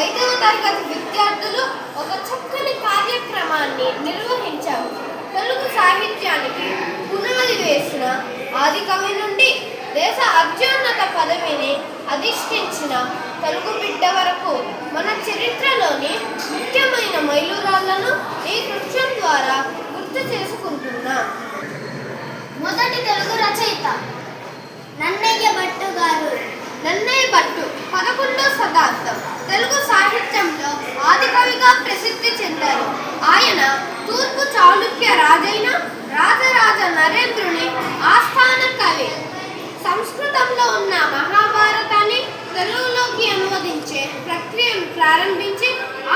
5వ తరగతి విద్యార్థులు ఒక చక్కని కార్యక్రమాన్ని నిర్వహించారు. తెలుగు సాహిత్యానికి పునాది వేసిన ఆదికవి నుండి దేశ అత్యున్నత పదవిని అధిష్ఠించిన తెలుగు బిడ్డ వరకు మన చరిత్రలోని ముఖ్యమైన మైలురాళ్లను ఈ కృత్యం ద్వారా గుర్తు చేసుకుంటున్నాం. మొదటి తెలుగు రచయిత నన్నయ్య భట్టు గారు. నన్నయ్య భట్టు 11వ శతాబ్దం తెలుగు సాహిత్యంలో ఆదికవిగా ప్రసిద్ధి చెందారు. ఆయన తూర్పు చాళుక్య రాజైన రాజరాజ నరేంద్రుని ఆస్థాన కవి. సంస్కృతంలో ఉన్న మహాభారతాన్ని తెలుగులోకి అనువదించే ప్రక్రియను ప్రారంభించి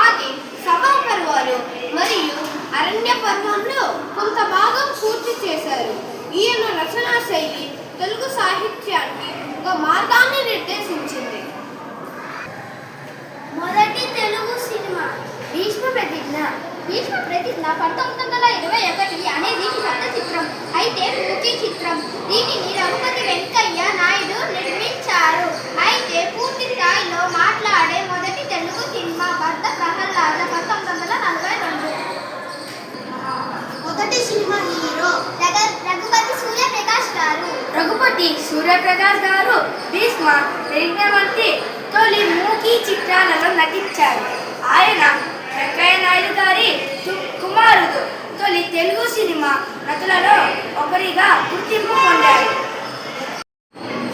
ఆది సభా పర్వాలు మరియు అరణ్య పర్వంలో కొంత భాగం పూర్తి చేశారు. ఈయన రచనా శైలి తెలుగు సాహిత్యానికి ఒక మార్గాన్ని నిర్దేశించింది. మొదటి తెలుగు సినిమా భీష్మ ప్రతిజ్ఞ. భీష్మ ప్రతిజ్ఞ 1921 అనేది కొత్త చిత్రం, అయితే పూర్తి చిత్రం. దీనిని రఘుపతి వెంకయ్య నాయుడు నిర్మించారు. అయితే పూర్తి స్థాయిలో మాట్లాడే మొదటి తెలుగు సినిమా భర్త ప్రహ్లాద 1942. మొదటి సినిమా హీరో రఘుపతి సూర్యప్రకాష్ గారు. రఘుపతి సూర్యప్రకాష్ గారు భీష్మ ప్రతిజ్ఞ వంటి తొలి మూకీ చిత్రాలలో నటించారు. ఆయన వెంకయ్య నాయుడు గారి కుమారుడు. తొలి తెలుగు సినిమా నటులలో ఒకరిగా గుర్తింపు పొందారు.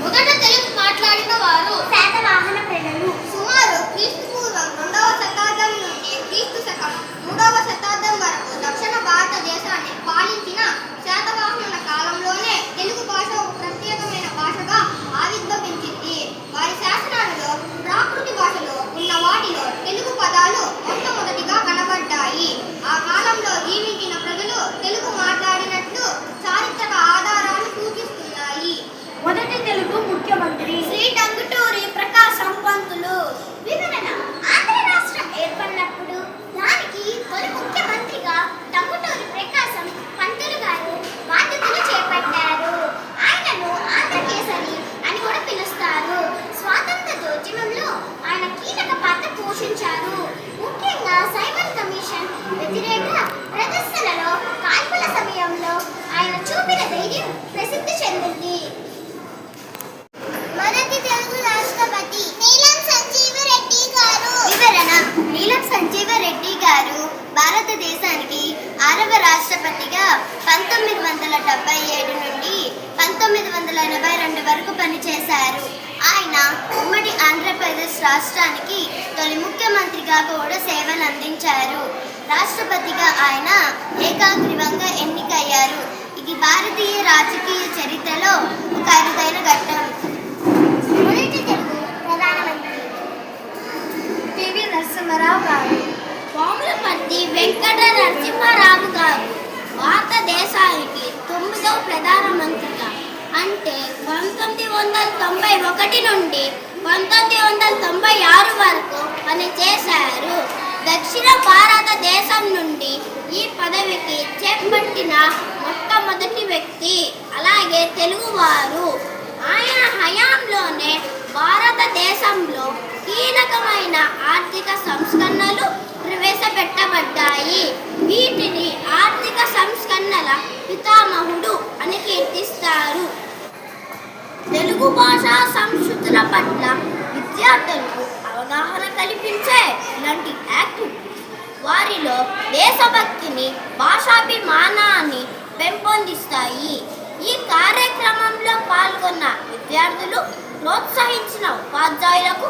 మొదట తెలుగు మాట్లాడిన వారు శాతవాహన ప్రజలు. సుమారు క్రీస్తుపూర్వం 2వ శతాబ్దం నుండి క్రీస్తు శకం 3వ శతాబ్దం వరకు దక్షిణ భారతదేశాన్ని పాలించిన శాతవాహనుల కాలంలోనే తెలుగు భాష ఒక ప్రత్యేకమైన భాషగా ఆవిర్భవించింది. వారి శాసనాలలో ప్రాకృతి భాషలో ఉన్న వాటిలో తెలుగు పదాలు మొట్టమొదటిగా కనబడ్డాయి. ఆ కాలంలో జీవించిన ప్రజలు తెలుగు మాట్లాడినట్లు చారిత్రక ఆధారాలు సూచిస్తున్నాయి. మొదటి తెలుగు ముఖ్యమంత్రి శ్రీ టంగుటూరి ప్రకాశం పంతులు. వివరణ: ఆంధ్ర రాష్ట్రం ఏర్పడినప్పుడు దానికి తొలి ముఖ్యమంత్రిగా టంగుటూరి ప్రకాశం పంతులు గారు బాధ్యతలు చేపట్టారు. ఆయనను ఆంధ్రకేసరి అని కూడా పిలుస్తారు. స్వాతంత్ర్యోద్యమంలో ఆయన కీలక పాత్ర పోషించారు. ముఖ్యంగా సైమన్ కమిషన్ వ్యతిరేక ప్రదర్శనలో కాల్పుల సమయంలో ఆయన చూపిన ధైర్యం ప్రసిద్ధి చెందింది. మొదటి తెలుగు రాష్ట్రపతి నీలం సంజీవ రెడ్డి గారు. వివరణ: నీలం సంజీవ రెడ్డి గారు భారతదేశానికి 6వ రాష్ట్రపతిగా 1977 నుండి 1982 వరకు పనిచేశారు. ఆయన ఉమ్మడి ఆంధ్రప్రదేశ్ రాష్ట్రానికి తొలి ముఖ్యమంత్రిగా కూడా సేవలు అందించారు. రాష్ట్రపతిగా ఆయన ఏకగ్రీవంగా ఎన్నికయ్యారు. ఇది భారతీయ రాజకీయ చరిత్రలో ఒక అరుదైన ఘట్టం. మొదటి తెలుగు ప్రధానమంత్రి పివి నరసింహారావు గారు. కోమలపర్తి వెంకట నరసింహారావు గారు భారతదేశానికి 9వ ప్రధానమంత్రిగా, అంటే 1991 నుండి 1996 వరకు పనిచేశారు. దక్షిణ భారతదేశం నుండి ఈ పదవికి చేపట్టిన మొట్టమొదటి వ్యక్తి, అలాగే తెలుగువారు. ఆయన హయాంలోనే భారతదేశంలో కీలకమైన ఆర్థిక సంస్కరణలు ప్రవేశపెట్టబడ్డాయి. వీటిని ఆర్థిక సంస్కరణల పితామహుడు అని కీర్తిస్తారు. తెలుగు భాషా సంస్కృతుల పట్ల విద్యార్థులకు అవగాహన కల్పించే ఇలాంటి యాక్టివిటీస్ వారిలో దేశభక్తిని, భాషాభిమానాన్ని పెంపొందిస్తాయి. ఈ కార్యక్రమంలో పాల్గొన్న విద్యార్థులు, ప్రోత్సహించిన ఉపాధ్యాయులకు